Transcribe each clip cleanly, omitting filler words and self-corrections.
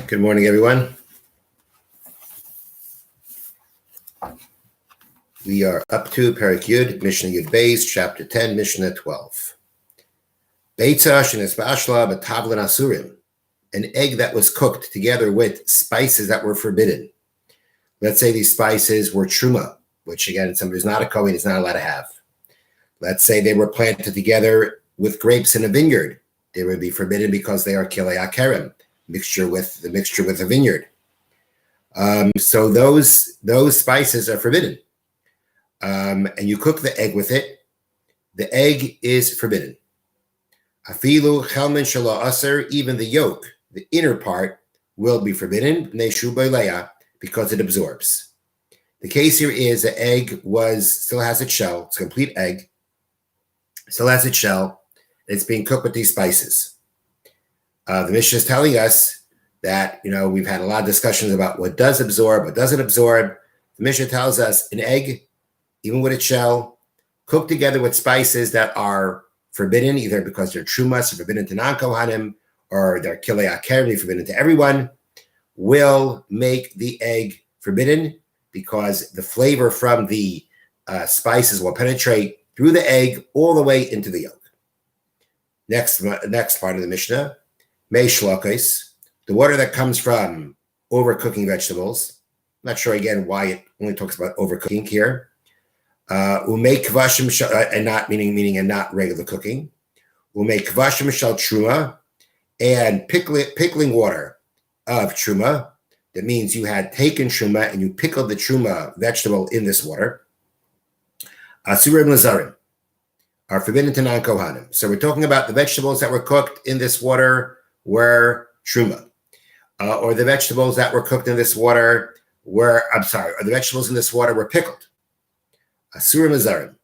Good morning, everyone. We are up to Perek Yud, Mishna Yud Beis, Chapter 10, Mishnah 12. Beitza shenesbashla b'tavlin asurim, an egg that was cooked together with spices that were forbidden. Let's say these spices were truma, which again, somebody who's not a Kohen is not allowed to have. Let's say they were planted together with grapes in a vineyard. They would be forbidden because they are kilei akerem, mixture with the vineyard. So those spices are forbidden. And you cook the egg with it. The egg is forbidden. Afilu chelmen shelo aser, even the yolk, the inner part, will be forbidden because it absorbs. The case here is the egg still has its shell. It's a complete egg. Still has its shell. It's being cooked with these spices. The Mishna is telling us that, we've had a lot of discussions about what does absorb, what doesn't absorb. The Mishna tells us an egg, even with its shell, cooked together with spices that are forbidden, either because they're trumas, or forbidden to non-kohanim, or they're kilei akerim, forbidden to everyone, will make the egg forbidden because the flavor from the spices will penetrate through the egg all the way into the yolk. Next part of the Mishnah, mei shlokos, the water that comes from overcooking vegetables. I'm not sure again why it only talks about overcooking here. Umei kvashim and not meaning and not regular cooking. Umei kvashim shal truma, and pickling water of truma. That means you had taken truma and you pickled the truma vegetable in this water. Asurim lazarim are forbidden to non-kohanim. So we're talking about the vegetables that were cooked in this water were truma, or the vegetables that were cooked in this water or the vegetables in this water were pickled. Asurim lazarim,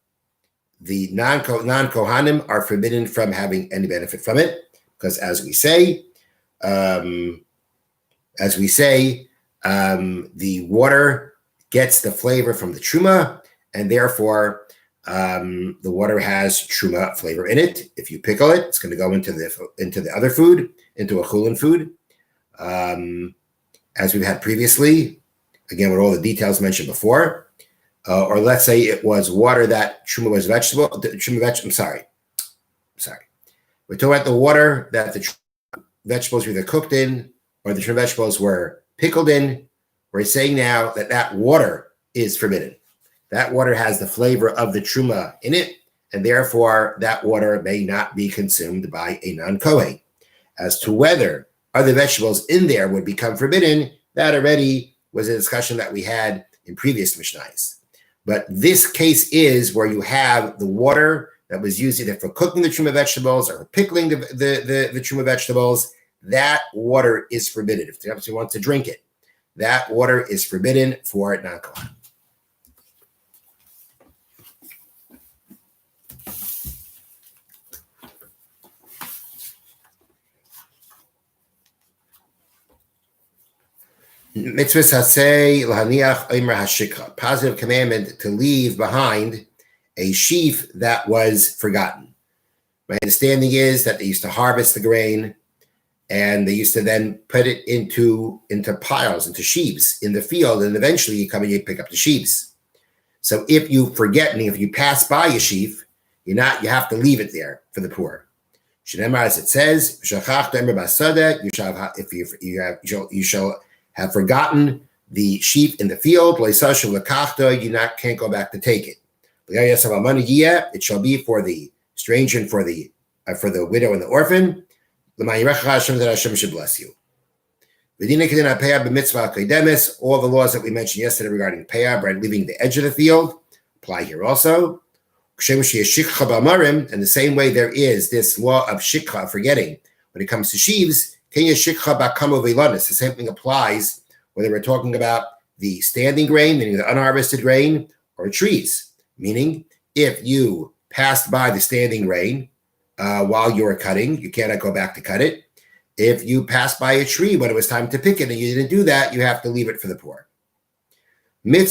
the non-kohanim are forbidden from having any benefit from it, because as we say, the water gets the flavor from the truma, and therefore the water has truma flavor in it. If you pickle it, it's going to go into the other food, into a chulin food, as we've had previously, again with all the details mentioned before. Or let's say it was water that truma was vegetable. I'm sorry. We're talking about the water that the vegetables were either cooked in or the truma vegetables were pickled in. We're saying now that water is forbidden. That water has the flavor of the truma in it, and therefore that water may not be consumed by a non-kohen. As to whether other vegetables in there would become forbidden, that already was a discussion that we had in previous Mishnahs. But this case is where you have the water that was used either for cooking the truma vegetables or pickling the truma vegetables. That water is forbidden. If the person wants to drink it, that water is forbidden for non-kohen. Mitzvah saseh lahaniach omer hashikha, positive commandment to leave behind a sheaf that was forgotten. My understanding is that they used to harvest the grain, and they used to then put it into piles, into sheaves in the field, and eventually you come and you pick up the sheaves. So if you forget, meaning if you pass by a sheaf, you have to leave it there for the poor. Shneimar, as it says, you shall have forgotten the sheep in the field, you can't go back to take it. It shall be for the stranger and for the widow and the orphan. That Hashem should bless you. All the laws that we mentioned yesterday regarding payah, right, leaving the edge of the field, apply here also. And the same way there is this law of shikha, forgetting, when it comes to sheaves. The same thing applies whether we're talking about the standing grain, meaning the unharvested grain, or trees, meaning if you passed by the standing grain while you were cutting, you cannot go back to cut it. If you passed by a tree when it was time to pick it and you didn't do that, you have to leave it for the poor. Here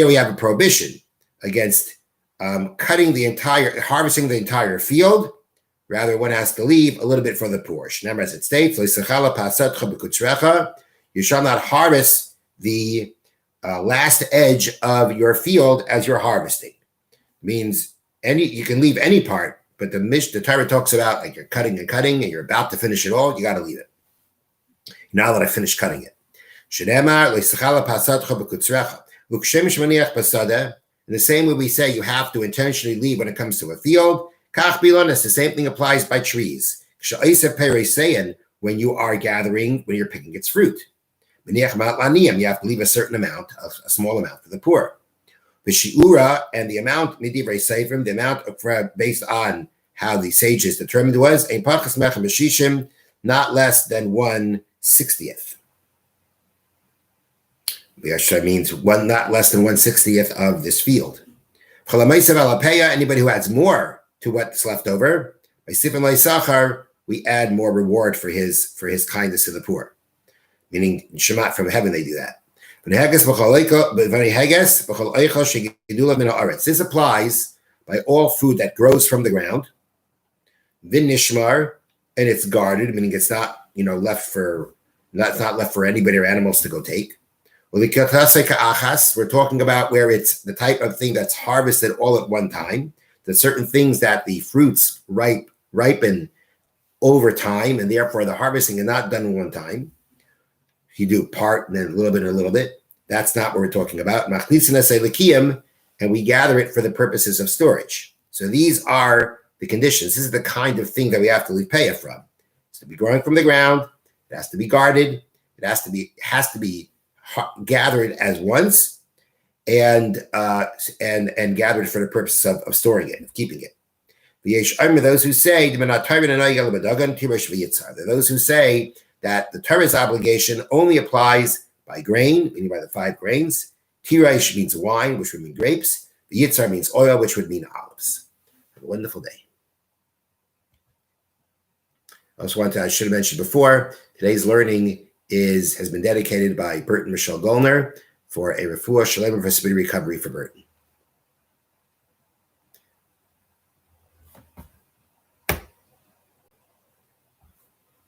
we have a prohibition against harvesting the entire field Rather, one has to leave a little bit for the poor. Remember, as it states, you shall not harvest the last edge of your field as you're harvesting. Means you can leave any part, but the Torah talks about like you're cutting and you're about to finish it all, you got to leave it. Now that I finished cutting it. In the same way we say you have to intentionally leave when it comes to a field, the same thing applies by trees. When you are gathering, when you're picking its fruit. You have to leave a certain amount, a small amount for the poor. The shiura and the amount, the amount based on how the sages determined was, not less than 1/60th. That means not less than 1/60th of this field. Anybody who adds more to what's left over, by sifin leisachar, we add more reward for his kindness to the poor. Meaning, Shemat from heaven, they do that. This applies by all food that grows from the ground. Vinishmar, and it's guarded, meaning it's not left for anybody or animals to go take. We're talking about where it's the type of thing that's harvested all at one time. There's certain things that the fruits ripen over time, and therefore the harvesting is not done in one time. You do part and then a little bit and a little bit. That's not what we're talking about. And we gather it for the purposes of storage. So these are the conditions. This is the kind of thing that we have to leave payah from. It's to be growing from the ground. It has to be guarded. It has to be gathered as once and gathered for the purpose of storing it, of keeping it. Those who say those who say that the Torah's obligation only applies by grain, meaning by the 5 grains. Tirish means wine, which would mean grapes. The Yitzhar means oil, which would mean olives. Have a wonderful day. I should have mentioned before, today's learning has been dedicated by Burton Michelle Gollner for a refuah shalem for speedy recovery for Burton.